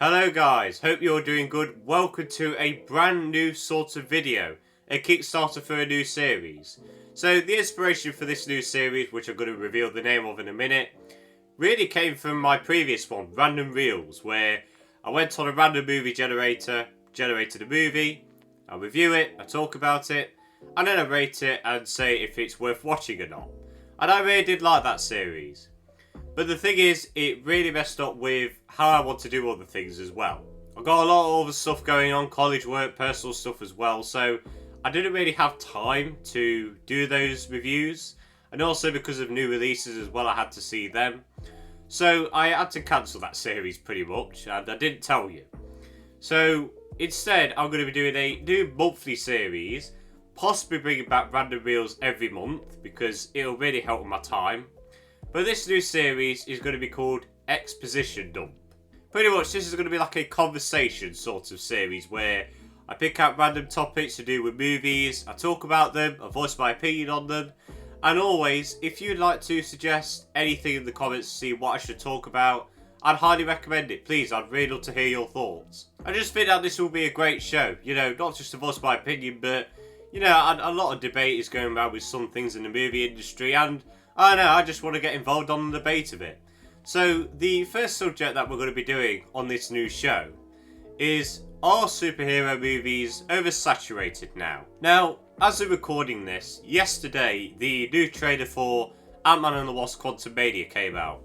Hello guys, hope you're doing good. Welcome to a brand new sort of video, a Kickstarter for a new series. So the inspiration for this new series, which I'm going to reveal the name of in a minute, really came from my previous one, Random Reels, where I went on a random movie generator, generated a movie, I review it, I talk about it, and then I rate it and say if it's worth watching or not. And I really did like that series. But the thing is, it really messed up with how I want to do other things as well. I've got a lot of other stuff going on, college work, personal stuff as well, so I didn't really have time to do those reviews. And also because of new releases as well, I had to see them. So I had to cancel that series pretty much, and I didn't tell you. So instead, I'm going to be doing a new monthly series, possibly bringing back random reels every month, because it'll really help with my time. But this new series is going to be called Exposition Dump. Pretty much this is going to be like a conversation sort of series where I pick out random topics to do with movies, I talk about them, I voice my opinion on them, and always, if you'd like to suggest anything in the comments to see what I should talk about, I'd highly recommend it. Please, I'd really love to hear your thoughts. I just think that this will be a great show, not just to voice my opinion, but, a lot of debate is going around with some things in the movie industry, and I just want to get involved on the debate of it. So, the first subject that we're going to be doing on this new show is, are superhero movies oversaturated now? Now, as we're recording this, yesterday the new trailer for Ant-Man and the Wasp Quantumania came out.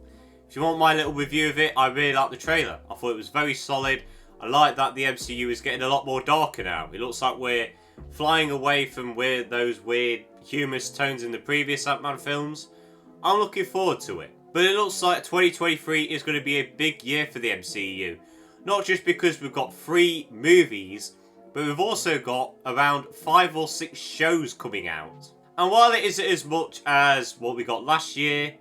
If you want my little review of it, I really liked the trailer. I thought it was very solid. I like that the MCU is getting a lot more darker now. It looks like we're flying away from those weird humorous tones in the previous Ant-Man films. I'm looking forward to it. But it looks like 2023 is going to be a big year for the MCU. Not just because we've got 3 movies, but we've also got around 5 or 6 shows coming out. And while it isn't as much as what we got last year,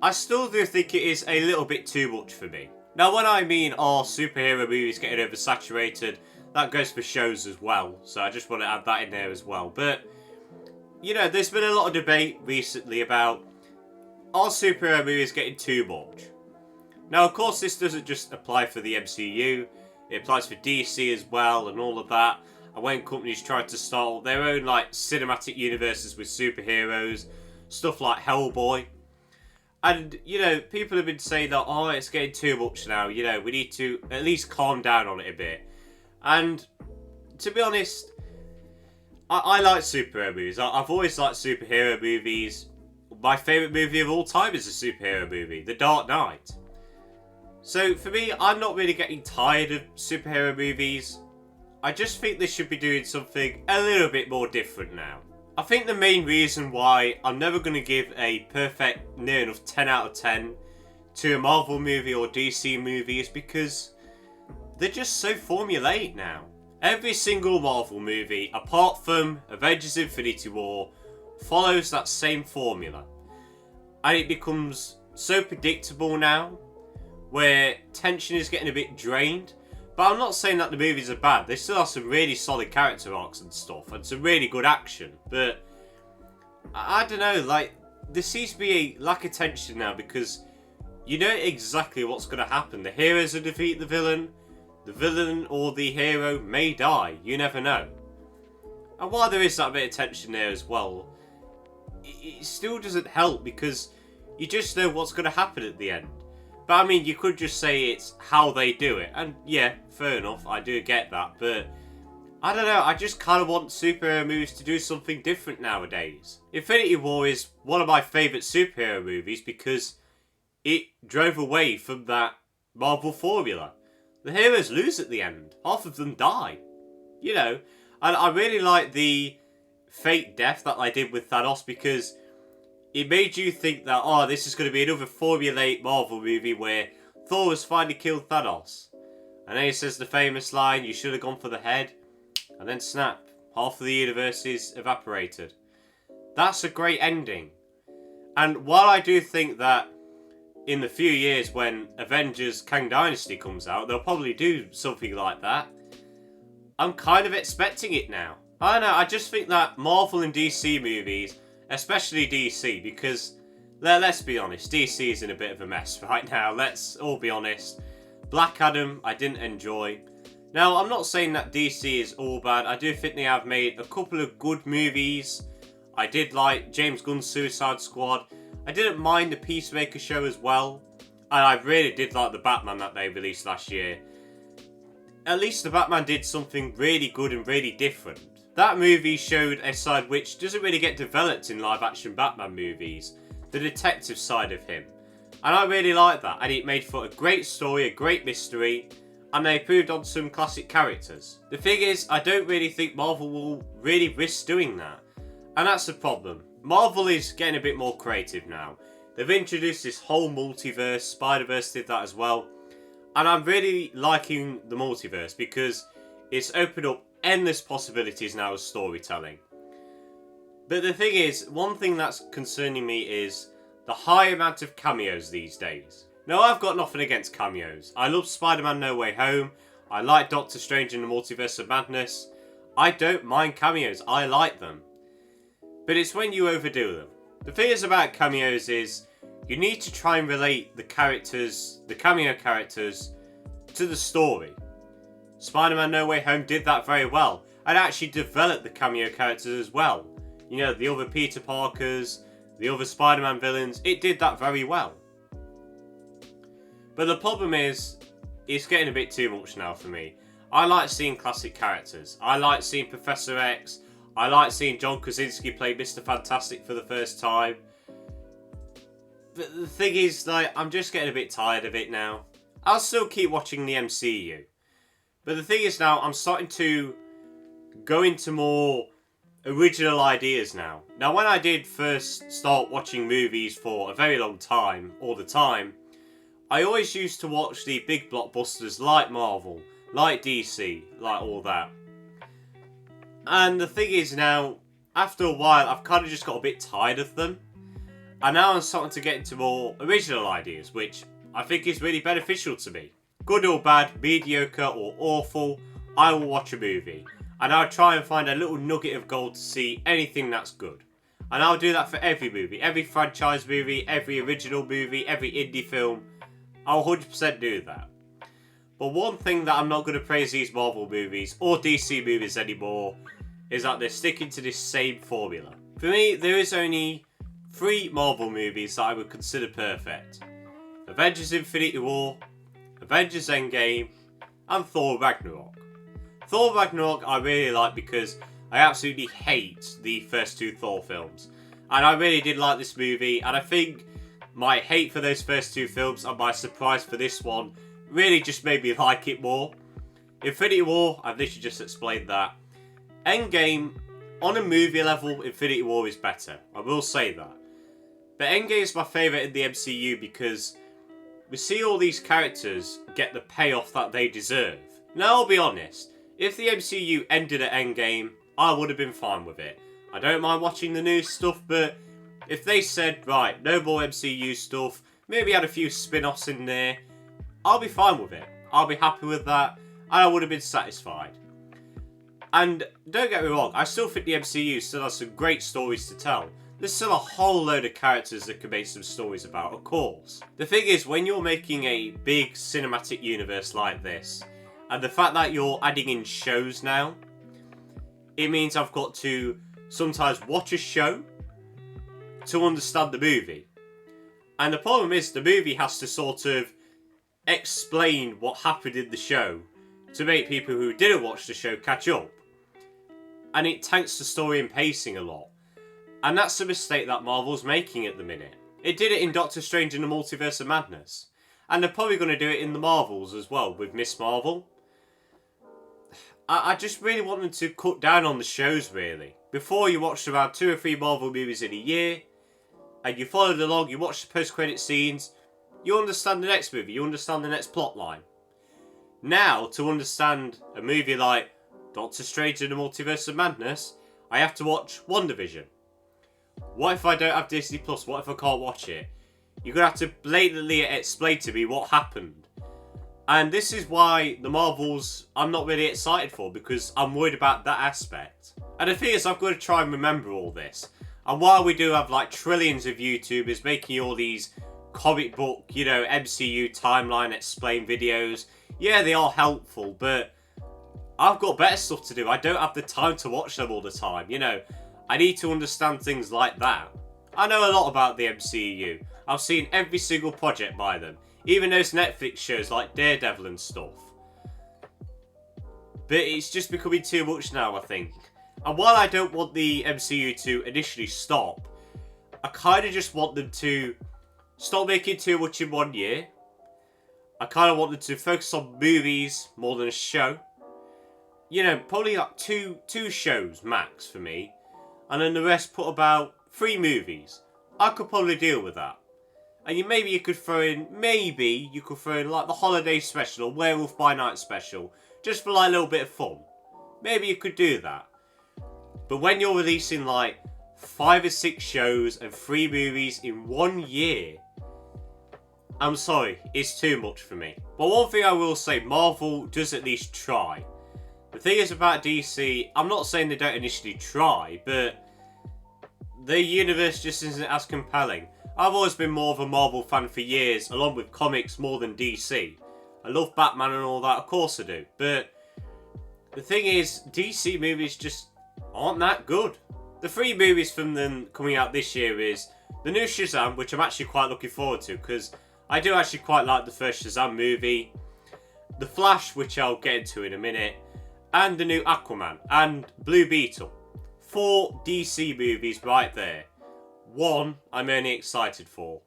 I still do think it is a little bit too much for me. Now when I mean are superhero movies getting oversaturated, that goes for shows as well. So I just want to add that in there as well. But, there's been a lot of debate recently about, are superhero movies getting too much? Now, of course, this doesn't just apply for the MCU. It applies for DC as well and all of that. And when companies try to start their own, cinematic universes with superheroes, stuff like Hellboy. And, people have been saying that, it's getting too much now. We need to at least calm down on it a bit. And, to be honest, I like superhero movies. I've always liked superhero movies. My favourite movie of all time is a superhero movie, The Dark Knight. So for me, I'm not really getting tired of superhero movies. I just think they should be doing something a little bit more different now. I think the main reason why I'm never going to give a perfect, near enough 10 out of 10 to a Marvel movie or DC movie is because they're just so formulaic now. Every single Marvel movie, apart from Avengers Infinity War, follows that same formula. And it becomes so predictable now, where tension is getting a bit drained. But I'm not saying that the movies are bad. They still have some really solid character arcs and stuff, and some really good action. But, I don't know, there seems to be a lack of tension now, because you know exactly what's going to happen. The heroes will defeat the villain or the hero may die, you never know. And while there is that bit of tension there as well, it still doesn't help because you just know what's going to happen at the end. But I mean, you could just say it's how they do it. And yeah, fair enough, I do get that. But I don't know, I just kind of want superhero movies to do something different nowadays. Infinity War is one of my favourite superhero movies because it drove away from that Marvel formula. The heroes lose at the end. Half of them die. And I really like the fake death that I did with Thanos because it made you think that, this is going to be another formulaic Marvel movie where Thor has finally killed Thanos. And then he says the famous line, you should have gone for the head. And then snap, half of the universe is evaporated. That's a great ending. And while I do think that in the few years when Avengers Kang Dynasty comes out, they'll probably do something like that, I'm kind of expecting it now. I don't know, I just think that Marvel and DC movies, especially DC, because let's be honest, DC is in a bit of a mess right now, let's all be honest. Black Adam, I didn't enjoy. Now, I'm not saying that DC is all bad. I do think they have made a couple of good movies. I did like James Gunn's Suicide Squad. I didn't mind the Peacemaker show as well. And I really did like the Batman that they released last year. At least the Batman did something really good and really different. That movie showed a side which doesn't really get developed in live action Batman movies. The detective side of him. And I really liked that. And it made for a great story, a great mystery. And they improved on some classic characters. The thing is, I don't really think Marvel will really risk doing that. And that's the problem. Marvel is getting a bit more creative now. They've introduced this whole multiverse. Spider-Verse did that as well. And I'm really liking the multiverse because it's opened up endless possibilities now of storytelling. But the thing is, one thing that's concerning me is the high amount of cameos these days. Now, I've got nothing against cameos. I love Spider-Man No Way Home. I like Doctor Strange in the Multiverse of Madness. I don't mind cameos. I like them. But it's when you overdo them. The thing is about cameos is you need to try and relate the characters, the cameo characters, to the story. Spider-Man No Way Home did that very well. And actually developed the cameo characters as well. You know, the other Peter Parkers, the other Spider-Man villains. It did that very well. But the problem is, it's getting a bit too much now for me. I like seeing classic characters. I like seeing Professor X. I like seeing John Krasinski play Mr. Fantastic for the first time. But the thing is, like, I'm just getting a bit tired of it now. I'll still keep watching the MCU. But the thing is now, I'm starting to go into more original ideas now. Now, when I did first start watching movies for a very long time, all the time, I always used to watch the big blockbusters like Marvel, like DC, like all that. And the thing is now, after a while, I've kind of just got a bit tired of them. And now I'm starting to get into more original ideas, which I think is really beneficial to me. Good or bad, mediocre or awful, I will watch a movie. And I'll try and find a little nugget of gold to see anything that's good. And I'll do that for every movie, every franchise movie, every original movie, every indie film. I'll 100% do that. But one thing that I'm not going to praise these Marvel movies or DC movies anymore is that they're sticking to this same formula. For me, there is only 3 Marvel movies that I would consider perfect. Avengers Infinity War, Avengers Endgame, and Thor Ragnarok. Thor Ragnarok I really like because I absolutely hate the first 2 Thor films. And I really did like this movie, and I think my hate for those first 2 films and my surprise for this one really just made me like it more. Infinity War, I've literally just explained that. Endgame, on a movie level, Infinity War is better. I will say that. But Endgame is my favourite in the MCU because we see all these characters get the payoff that they deserve. Now, I'll be honest. If the MCU ended at Endgame, I would have been fine with it. I don't mind watching the new stuff, but if they said, right, no more MCU stuff, maybe add a few spin-offs in there, I'll be fine with it. I'll be happy with that, and I would have been satisfied. And don't get me wrong, I still think the MCU still has some great stories to tell. There's still a whole load of characters that can make some stories about, of course. The thing is, when you're making a big cinematic universe like this, and the fact that you're adding in shows now, it means I've got to sometimes watch a show to understand the movie. And the problem is the movie has to sort of explain what happened in the show to make people who didn't watch the show catch up. And it tanks the story and pacing a lot. And that's the mistake that Marvel's making at the minute. It did it in Doctor Strange in the Multiverse of Madness. And they're probably going to do it in the Marvels as well with Miss Marvel. I just really want them to cut down on the shows, really. Before, you watched around 2 or 3 Marvel movies in a year, and you followed along, you watched the post-credit scenes, you understand the next movie, you understand the next plot line. Now, to understand a movie like Doctor Strange in the Multiverse of Madness, I have to watch WandaVision. What if I don't have Disney Plus? What if I can't watch it? You're going to have to blatantly explain to me what happened. And this is why the Marvels I'm not really excited for, because I'm worried about that aspect. And the thing is, I've got to try and remember all this. And while we do have like trillions of YouTubers making all these comic book, you know, MCU timeline explain videos. Yeah, they are helpful, but I've got better stuff to do. I don't have the time to watch them all the time, you know. I need to understand things like that. I know a lot about the MCU. I've seen every single project by them. Even those Netflix shows like Daredevil and stuff. But it's just becoming too much now, I think. And while I don't want the MCU to initially stop, I kind of just want them to stop making too much in 1 year. I kind of want them to focus on movies more than a show. You know, probably like two shows max for me. And then the rest put about 3 movies. I could probably deal with that. And maybe you could throw in like the holiday special or Werewolf by Night special. Just for like a little bit of fun. Maybe you could do that. But when you're releasing like 5 or 6 shows and 3 movies in 1 year, I'm sorry, it's too much for me. But one thing I will say, Marvel does at least try. The thing is about DC, I'm not saying they don't initially try, but their universe just isn't as compelling. I've always been more of a Marvel fan for years, along with comics more than DC. I love Batman and all that, of course I do. But the thing is, DC movies just aren't that good. The 3 movies from them coming out this year is the new Shazam, which I'm actually quite looking forward to, because I do actually quite like the first Shazam movie. The Flash, which I'll get into in a minute. And the new Aquaman. And Blue Beetle. 4 DC movies right there. 1 I'm only excited for.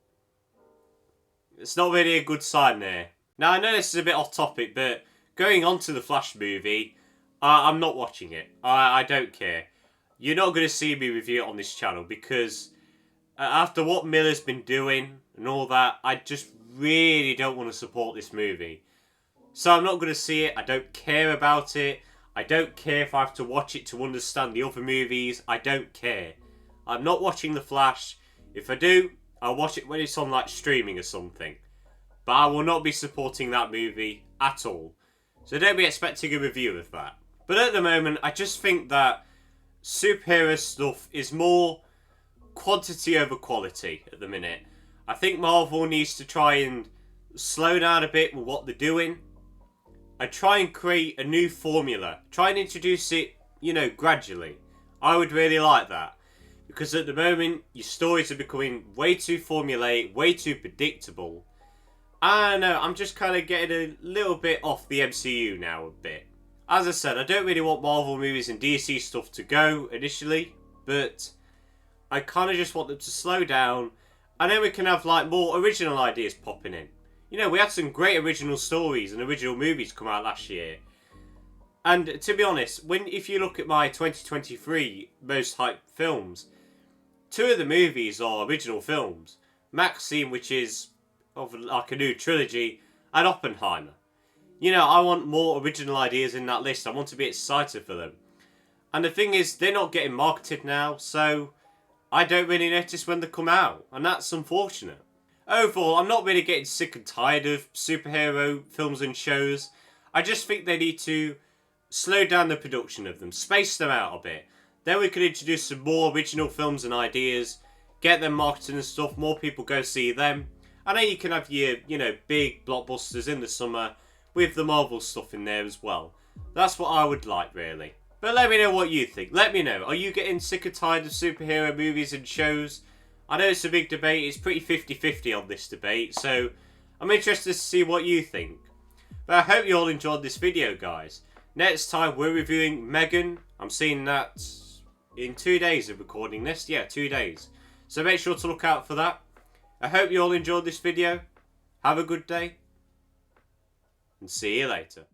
It's not really a good sign there. Now I know this is a bit off topic, but going on to the Flash movie, I'm not watching it. I don't care. You're not going to see me review it on this channel because after what Miller's been doing and all that, I just really don't want to support this movie. So I'm not going to see it. I don't care about it. I don't care if I have to watch it to understand the other movies. I don't care. I'm not watching The Flash. If I do, I'll watch it when it's on like streaming or something. But I will not be supporting that movie at all. So don't be expecting a review of that. But at the moment, I just think that superhero stuff is more quantity over quality at the minute. I think Marvel needs to try and slow down a bit with what they're doing. And try and create a new formula. Try and introduce it, you know, gradually. I would really like that. Because at the moment, your stories are becoming way too formulaic, way too predictable. I don't know, I'm just kind of getting a little bit off the MCU now a bit. As I said, I don't really want Marvel movies and DC stuff to go initially. But I kind of just want them to slow down. And then we can have like more original ideas popping in. You know, we had some great original stories and original movies come out last year. And to be honest, if you look at my 2023 most hyped films, 2 of the movies are original films. Maxine, which is of like a new trilogy, and Oppenheimer. You know, I want more original ideas in that list. I want to be excited for them. And the thing is, they're not getting marketed now, so I don't really notice when they come out. And that's unfortunate. Overall, I'm not really getting sick and tired of superhero films and shows. I just think they need to slow down the production of them, space them out a bit. Then we can introduce some more original films and ideas, get them marketed and stuff, more people go see them. And then you can have your, you know, big blockbusters in the summer with the Marvel stuff in there as well. That's what I would like, really. But let me know what you think. Let me know. Are you getting sick and tired of superhero movies and shows? I know it's a big debate. It's pretty 50-50 on this debate. So I'm interested to see what you think. But I hope you all enjoyed this video, guys. Next time we're reviewing Megan. I'm seeing that in 2 days of recording this. Yeah, 2 days. So make sure to look out for that. I hope you all enjoyed this video. Have a good day. And see you later.